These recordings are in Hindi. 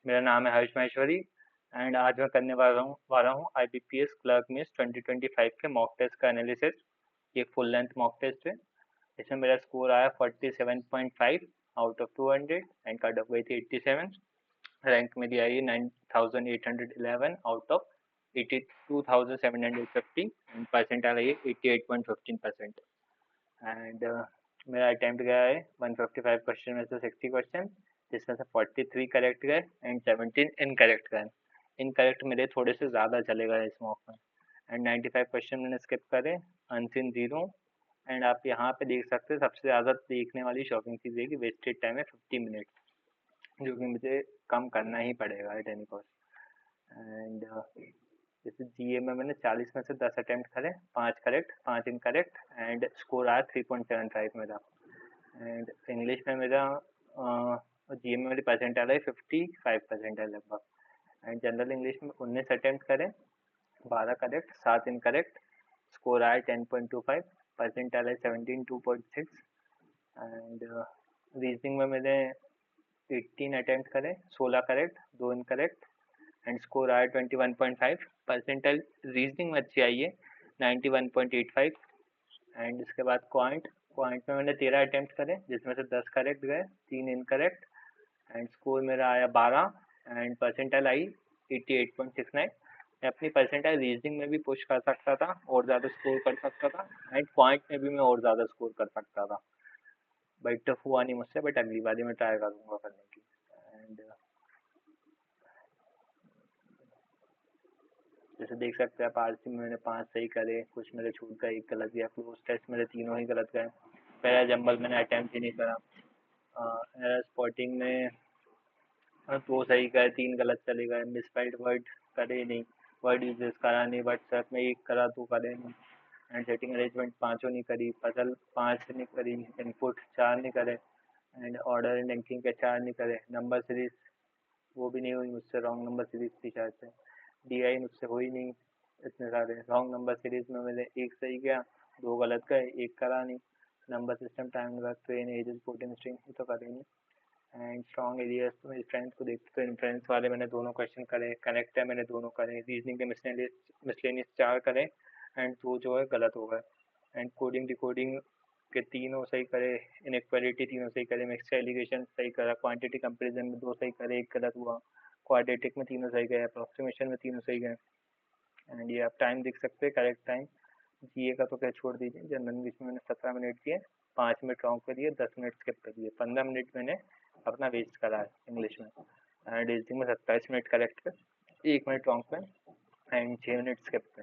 मेरा नाम है हर्ष माहेश्वरी एंड आज मैं करने वाला हूँ IBPS क्लर्क मिस 2025 के मॉक टेस्ट का एनालिसिस। ये फुल लेंथ मॉक टेस्ट है। इसमें मेरा स्कोर आया 47.5 out of 200 and cut off गई थी 87। रैंक मेरी आई 9811 आउट ऑफ 82,750 एंड परसेंटाइल आई है 88.15%। एंड मेरा अटेम्प्ट गया है 155 क्वेश्चन में से 60 क्वेश्चन, जिसमें से 43 करेक्ट गए एंड 17 इनकरेक्ट गए। इनकरेक्ट मेरे थोड़े से ज़्यादा चले गए इस मॉक में। एंड 95 क्वेश्चन मैंने स्किप करे, अनसिन जीरो। एंड आप यहाँ पे देख सकते हैं सबसे ज़्यादा देखने वाली शॉकिंग चीज़ है कि वेस्टेड टाइम है 50 मिनट, जो कि मुझे कम करना ही पड़ेगा एट एनी कॉस्ट। एंड जैसे जीए में मैंने 40 में से 10 अटेम्प्ट करे, 5 करेक्ट 5 इनकरेक्ट एंड स्कोर आया 3.75 मेरा। एंड इंग्लिश में मेरा जीए में मेरी परसेंटाइल आई 55 परसेंटाइल लगभग। एंड जनरल इंग्लिश में 19 अटेम्प्ट करे, 12 करेक्ट 7 इनकरेक्ट, स्कोर आया 10.25, परसेंटाइल आई 17.2.6। एंड रीजनिंग में मैंने 18 अटेम्प्ट करे, 16 करेक्ट 2 इनकरेक्ट एंड स्कोर आया 21.5। परसेंटाइल रीजनिंग में अच्छी आई है 91.85। एंड इसके बाद क्वांट में मैंने 13 अटेम्प्ट करे, जिसमें से 10 करेक्ट गए, 3 इनकरेक्ट एंड स्कोर मेरा आया 12 एंड परसेंटाइल आई 88.69। मैं अपनी परसेंटाइल रीजनिंग में भी पुश कर सकता था और ज़्यादा स्कोर कर सकता था एंड क्वांट में भी मैं और ज़्यादा स्कोर कर सकता था, बट हुआ नहीं मुझसे। बट अगली बार मैं ट्राई करूँगा करने की। एंड जैसे देख सकते हैं आप, आरसी में मैंने 5 सही करे, कुछ मेरे छूट गए, 1 गलत गया। क्लोज टेस्ट मेरे तीनों ही गलत गए। पहला जंबल मैंने अटैम्प्ट ही नहीं करा। स्पॉटिंग में 2 सही गए, 3 गलत चले गए। मिसस्पेल्ड वर्ड करे नहीं, वर्ड यूजेस करा नहीं, व्हाट्सएप में 1 करा 2 करे नहीं। एंड सेटिंग अरेंजमेंट 5 नहीं करी, पजल 5 नहीं करी, इनपुट 4 नहीं करे एंड ऑर्डर एंड रैंकिंग के 4 नहीं करे। नंबर सीरीज वो भी नहीं हुई मुझसे, रॉन्ग नंबर सीरीज थी शायद से। DI मुझसे हुई नहीं। इतने सारे रॉन्ग नंबर सीरीज में मैंने 1 सही गया, 2 गलत गए, 1 करा नहीं। Number system time work train ages fourteen string तो करे नहीं। एंड स्ट्रॉन्ग एरियाज तो मेरी स्ट्रेंथ को देखते तो इन्फ्लुएंस वाले मैंने दोनों क्वेश्चन करे, कनेक्ट है मैंने दोनों करे, रीजनिंग के मिसलेनियस 4 करे एंड 2 जो है गलत हो गए। एंड कोडिंग डिकोडिंग के तीनों सही करे, इनइक्वालिटी तीनों सही करे, मिक्स एलिगेशन सही करा, क्वांटिटी कंपैरिजन में 2 सही करे, 1 गलत हुआ, क्वाड्रेटिक में तीनों सही गए, अप्रोक्सीमेशन में तीनों सही गए। एंड ये आप टाइम देख सकते हैं, करेक्ट टाइम। जीए का तो क्या छोड़ दीजिए, जनरल इंग्लिश में मैंने 17 मिनट दिए, 5 मिनट रॉन्ग कर दिए, 10 मिनट स्किप कर दिए, 15 मिनट मैंने अपना वेस्ट करा है इंग्लिश में। एंड रीजनिंग में 27 मिनट करेक्ट पे, 1 मिनट रॉन्ग पे एंड 6 मिनट स्किप पे।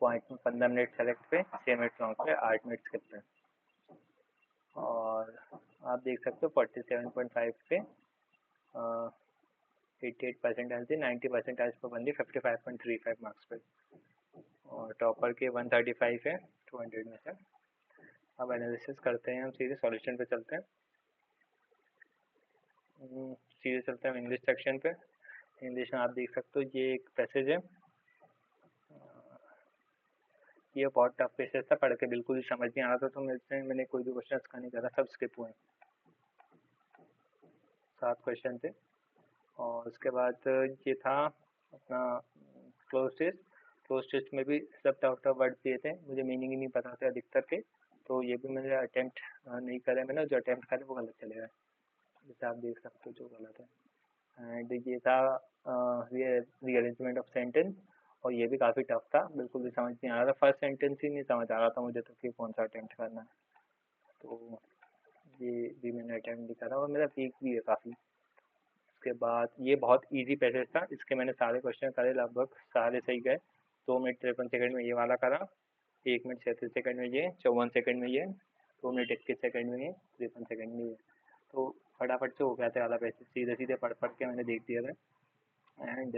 पॉइंट में 15 मिनट करेक्ट पे, 6 मिनट रॉन्ग पे, 8 मिनट स्किप पे। और आप देख सकते हो 47.5 पे 88% थी, 90% पर बंदी 55.35 मार्क्स पे। और टॉपर के 135 है 200 में से। अब एनालिसिस करते हैं, हम सीधे सॉल्यूशन पे चलते हैं। सीधे चलते हैं इंग्लिश सेक्शन पे। इंग्लिश में आप देख सकते हो ये एक पैसेज है, ये बहुत टफ पैसेज था, पढ़ के बिल्कुल ही समझ नहीं आ रहा था, तो मैंने कोई भी क्वेश्चन इसका नहीं करा, सब स्किप हुए। 7 क्वेश्चन थे। और उसके बाद ये था अपना क्लोज टेस्ट। क्लोज टेस्ट में भी सब टफ वर्ड दिए थे, मुझे मीनिंग ही नहीं पता था अधिकतर के, तो ये भी मैंने अटेम्प्ट नहीं करे। मैंने जो अटेम्प्ट करे वो गलत चले गए, जैसे आप देख सकते हो जो गलत है। एंड ये था रीअरेंजमेंट ऑफ सेंटेंस, और ये भी काफ़ी टफ था, बिल्कुल भी समझ नहीं आ रहा था। फर्स्ट सेंटेंस ही नहीं समझ आ रहा था मुझे तो कि कौन सा अटेम्प्ट करना है, तो ये भी मैंने अटेम्प्ट नहीं करा और मेरा वीक भी है काफ़ी। उसके बाद ये बहुत इजी पैसेज था, इसके मैंने सारे क्वेश्चन करे, लगभग सारे सही गए। 2 मिनट 53 सेकंड में ये वाला करा, 1 मिनट 37 सेकंड में ये, 54 सेकंड में ये, 2 मिनट 21 सेकंड में ये, 53 सेकंड में ये। तो फटाफट से हो गया था वाला पैसेज, सीधे सीधे पढ़ पढ़ के मैंने देख दिया था। एंड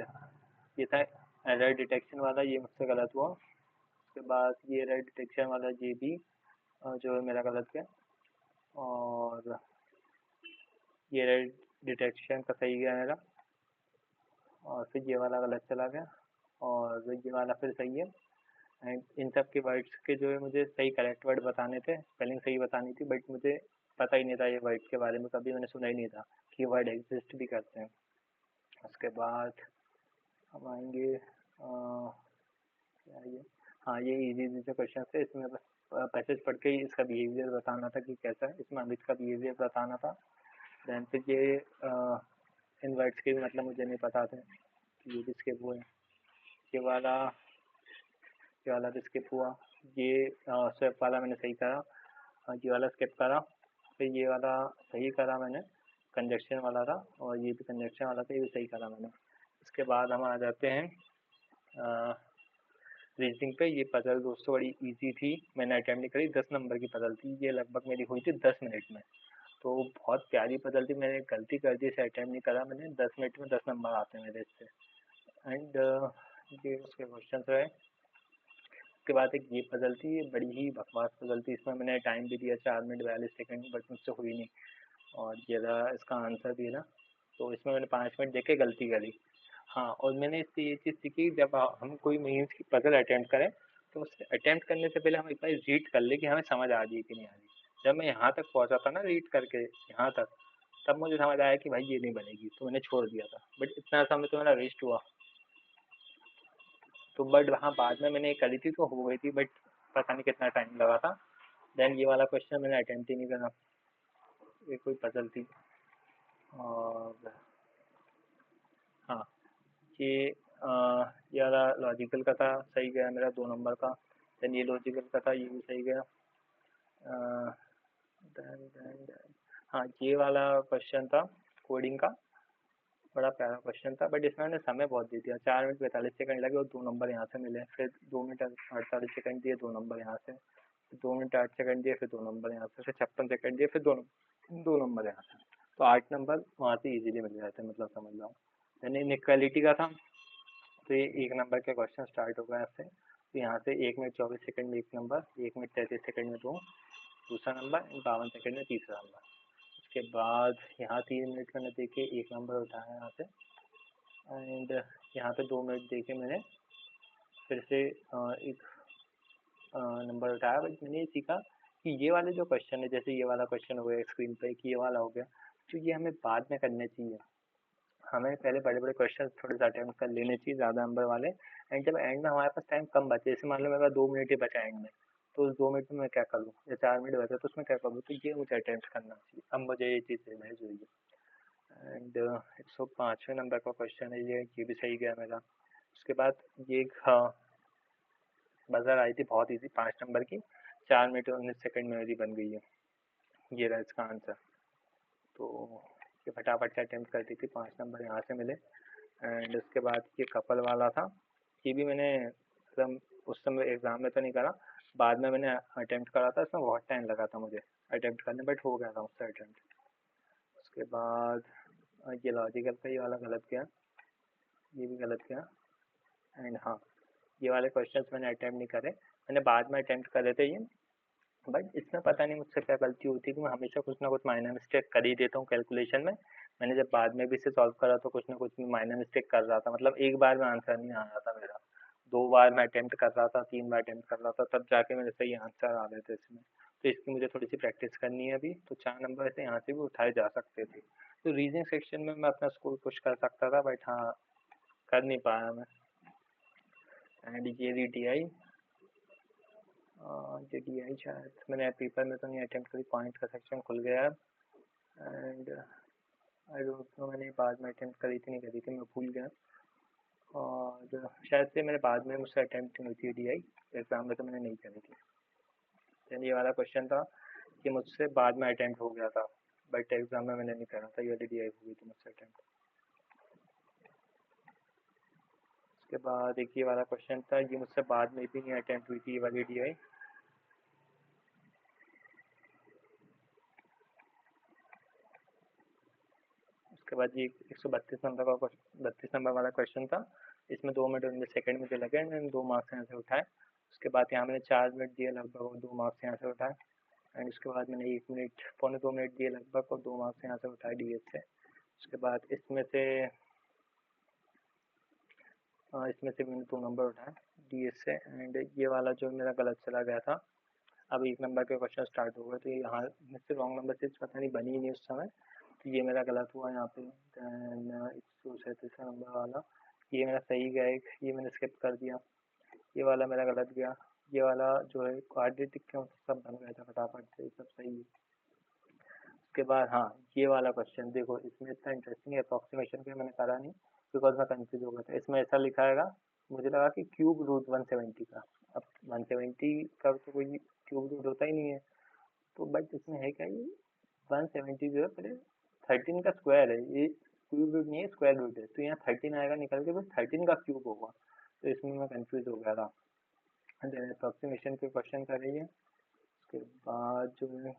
ये था एरर डिटेक्शन वाला, ये मुझसे गलत हुआ। उसके बाद ये एरर डिटेक्शन वाला ये भी जो है मेरा गलत गया। और ये एरर डिटेक्शन का सही गया मेरा, और फिर ये वाला गलत चला गया, और ये वाला फिर सही है। एंड इन सब के वर्ड्स के जो है मुझे सही करेक्ट वर्ड बताने थे, स्पेलिंग सही बतानी थी, बट मुझे पता ही नहीं था ये वर्ड के बारे में, कभी मैंने सुना ही नहीं था कि वर्ड एग्जिस्ट भी करते हैं। उसके बाद हम आएंगे क्या ये, हाँ ये इजी इजी से क्वेश्चन थे, इसमें बस पैसेज पढ़ के ही इसका बिहेवियर बताना था कि कैसा है, इसमें अमित का बिहेवियर बताना था। दैन फिर ये इन वर्ड्स के भी मतलब मुझे नहीं पता थे कि ये भी स्किप हुए, ये वाला भी स्किप हुआ, ये स्वेप वाला मैंने सही करा, ये वाला स्किप करा, फिर ये वाला सही करा मैंने, कंजक्शन वाला था, और ये भी कंजक्शन वाला था, ये भी सही करा मैंने। इसके बाद हम आ जाते हैं रीजनिंग पे। ये पजल दोस्तों बड़ी इजी थी, मैंने अटेम्प्ट नहीं करी, 10 नंबर की पजल थी, ये लगभग मेरी हुई थी 10 मिनट में, तो बहुत प्यारी पजल थी। मैंने गलती कर दी, इसे अटेम्प्ट नहीं करा मैंने, 10 मिनट में 10 नंबर आते हैं मेरे इससे। एंड ये उसके क्वेश्चन रहे। उसके बाद एक ये पजल थी, ये बड़ी ही बकवास पजल थी, इसमें मैंने टाइम भी दिया 4 मिनट 42 सेकंड, बट मुझसे हुई नहीं, और ये रहा इसका आंसर भी ना, तो इसमें मैंने 5 मिनट देके गलती करी। हाँ, और मैंने इससे ये चीज़ सीखी, जब हम कोई मेंस की पजल अटेम्प्ट करें तो उससे अटेम्प्ट करने से पहले हम एक बार रीड कर ले कि हमें समझ आ रही है कि नहीं आ रही। जब मैं यहाँ तक पहुँचा था ना रीड करके यहाँ तक, तब मुझे समझ आया कि भाई ये नहीं बनेगी, तो मैंने छोड़ दिया था, बट इतना समय तो मेरा वेस्ट हुआ। तो बट हाँ बाद में मैंने करी थी तो हो गई थी, बट पता नहीं कितना टाइम लगा था। देन ये वाला क्वेश्चन मैंने अटेम्प्ट ही नहीं करा, ये कोई पजल थी। और हाँ ये ये वाला लॉजिकल का था, सही गया मेरा 2 नंबर का। देन ये लॉजिकल का था, ये भी सही गया। देन हाँ ये वाला क्वेश्चन था कोडिंग का, बड़ा प्यारा क्वेश्चन था, बट इसमें मैंने समय बहुत दे दिया, 4 मिनट 45 सेकंड लगे और 2 नंबर यहाँ से मिले, फिर 2 मिनट 48 सेकंड दिए, 2 नंबर यहाँ से, फिर 2 मिनट 8 सेकंड दिए, फिर 2 नंबर यहाँ से, फिर 56 सेकंड दिए, फिर 2 नंबर यहाँ से, तो 8 नंबर वहाँ से इजीली मिल जाते, मतलब समझ लो। यानी इनइक्वालिटी का था, तो ये 1 नंबर के क्वेश्चन स्टार्ट होगा ऐसे, तो यहाँ से 1 मिनट 24 सेकंड में 1 नंबर, 1 मिनट 33 सेकंड में 2 दूसरा नंबर, 52 सेकंड में तीसरा नंबर। उसके बाद यहाँ 3 मिनट मैंने देखे 1 नंबर उठाया यहाँ से, एंड यहाँ पे 2 मिनट देके मैंने फिर से एक नंबर उठाया, बट मैंने ये सीखा कि ये वाले जो क्वेश्चन है, जैसे ये वाला क्वेश्चन हो गया स्क्रीन पे कि ये वाला हो गया, तो ये हमें बाद में करने चाहिए, हमें पहले बड़े बड़े क्वेश्चन थोड़े से अटेम्प्ट कर लेने चाहिए ज़्यादा नंबर वाले। एंड जब एंड में हमारे पास टाइम कम बचे, जैसे मान लो मेरे पास 2 मिनट ही बचा एंड में, तो उस 2 मिनट में मैं क्या करूँ, या 4 मिनट बचा तो उसमें क्या करूँ, तो ये मुझे अटेम्प्ट करना चाहिए, अब मुझे ये चीज़ रियलाइज हुई है। एंड 105वें नंबर का क्वेश्चन है ये भी सही गया मेरा। उसके बाद ये एक बजर आई थी बहुत ईजी 5 नंबर की, 4 मिनट 19 सेकंड में मेरी बन गई है, ये रहा इसका आंसर। तो ये फटाफट से अटेम्प्ट करती थी, 5 नंबर यहाँ से मिले। एंड उसके बाद ये कपल वाला था, ये भी मैंने मतलब उस समय एग्ज़ाम में तो नहीं करा, बाद में मैंने अटेम्प्ट करा था, इसमें बहुत टाइम लगा था मुझे अटेम्प्ट करने, बट हो गया था उससे अटेम्प्ट। उसके बाद ये लॉजिकल का ये वाला गलत गया, ये भी गलत गया। एंड हाँ ये वाले क्वेश्चंस मैंने अटेम्प्ट नहीं करे, मैंने बाद में अटेम्प्ट करे थे ये, बट इसमें पता नहीं मुझसे क्या गलती होती है कि मैं हमेशा कुछ ना कुछ माइनर मिस्टेक कर ही देता हूँ कैलकुलेशन में। मैंने जब बाद में भी इसे सॉल्व करा तो कुछ ना कुछ माइनर मिस्टेक कर रहा था, मतलब एक बार में आंसर नहीं आ रहा था मेरा, 2 बार मैं अटेम्प्ट कर रहा था, 3 बार अटेम्प्ट कर रहा था, तब जाके मेरे सही आंसर आ रहे थे इसमें। तो इसकी मुझे थोड़ी सी प्रैक्टिस करनी है अभी, तो 4 नंबर से यहाँ से भी उठाए जा सकते थे। तो रीजनिंग सेक्शन में मैं अपना स्कोर पुश कर सकता था, बट हाँ कर नहीं पाया मैं। एंड ये डी टी आई, ये डी आई शायद मैंने पेपर में तो नहीं अटेम्प्ट करी, पॉइंट का सेक्शन खुल गया है। एंड आई डोंट नो मैंने बाद में अटेम्प्ट करी थी नहीं करी थी, मैं भूल गया, और शायद से मैंने बाद में मुझसे अटेम्प्ट नहीं हुई थी डी आई, एग्ज़ाम में तो मैंने नहीं करी थी। देन ये वाला क्वेश्चन था कि मुझसे बाद में अटेम्प्ट हो गया था, बट एग्ज़ाम में मैंने नहीं करा था, ये वाली डी आई हो गई थी मुझसे अटेम्प्ट। उसके बाद एक ये वाला क्वेश्चन था, ये मुझसे बाद में भी नहीं अटेम्प्ट हुई थी ये वाली डी आई। उसके बाद ये 132 नंबर का 32 नंबर वाला क्वेश्चन था, इसमें 2 मिनट 19 सेकंड मुझे लगे, मैंने 2 मार्क्स यहाँ से उठाए। उसके बाद यहाँ मैंने 4 मिनट दिए लगभग और 2 मार्क्स यहाँ से उठाए। एंड उसके बाद मैंने 1 मिनट पौने 2 मिनट दिए लगभग और 2 मार्क्स यहाँ से उठाए डी से। उसके बाद इसमें से मैंने 2 नंबर उठाए डी से। एंड ये वाला जो मेरा गलत चला गया था, अब 1 नंबर के क्वेश्चन स्टार्ट हो गए, तो यहाँ मुझसे रॉन्ग नंबर से पता नहीं बनी ही नहीं उस समय, तो ये मेरा गलत हुआ यहाँ पे। देन 137 नंबर वाला ये मेरा सही गया, एक ये मैंने स्किप कर दिया। ये वाला मेरा गलत गया। ये वाला जो है क्वाड्रेटिक का सब बन गया था फटाफट से, सब सही है। उसके बाद हाँ, ये वाला क्वेश्चन देखो, इसमें इतना इंटरेस्टिंग है, अप्रॉक्सीमेशन के मैंने करा नहीं बिकॉज मैं कंफ्यूज हो गया था। इसमें ऐसा लिखा है, मुझे लगा कि क्यूब रूट 170 का। अब 170 का तो कोई क्यूब रूट होता ही नहीं है, तो बट इसमें है क्या, ये 170 जो है पहले 13 का स्क्वायर है, ये क्यूब रूट नहीं है, स्क्वायर रूट है, तो यहाँ 13 आएगा निकल के, बस 13 का क्यूब होगा, तो इसमें मैं कंफ्यूज हो गया था। अप्रॉक्सीमेशन के क्वेश्चन कर रही है। उसके बाद जो है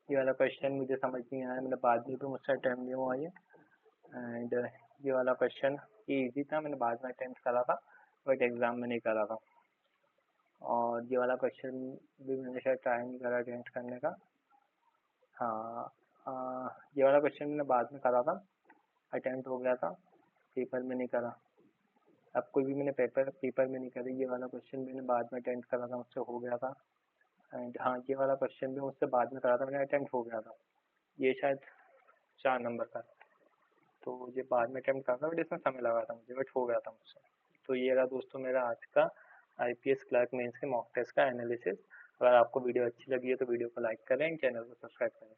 ये वाला क्वेश्चन मुझे समझ नहीं आया, मैंने बाद में भी मुझसे अटैम्प्ट नहीं हुआ ये। एंड ये वाला क्वेश्चन ये इजी था, मैंने बाद में अटैम्प्ट करा था बट एग्ज़ाम में नहीं करा था। और ये वाला क्वेश्चन भी मैंने शायद ट्राई नहीं करा अटैम्प्ट करने का। हाँ, ये वाला क्वेश्चन मैंने बाद में करा था, अटैम्प्ट हो गया था, पेपर में नहीं करा। अब कोई भी मैंने पेपर में नहीं करी, ये वाला क्वेश्चन मैंने बाद में अटैम्प्ट करा था, मुझसे हो गया था। एंड हाँ, ये वाला क्वेश्चन भी मुझसे बाद में करा था, मैंने अटैम्प्ट हो गया था, ये शायद 4 नंबर का, तो ये बाद में अटेम्प्ट करा था बट इसमें समय लगा था मुझे, बट हो गया था मुझसे। तो ये रहा दोस्तों मेरा आज का आईपीएस क्लर्क मेंस के मॉक टेस्ट का एनालिसिस। अगर आपको वीडियो अच्छी लगी है तो वीडियो को लाइक करें, चैनल को सब्सक्राइब करें।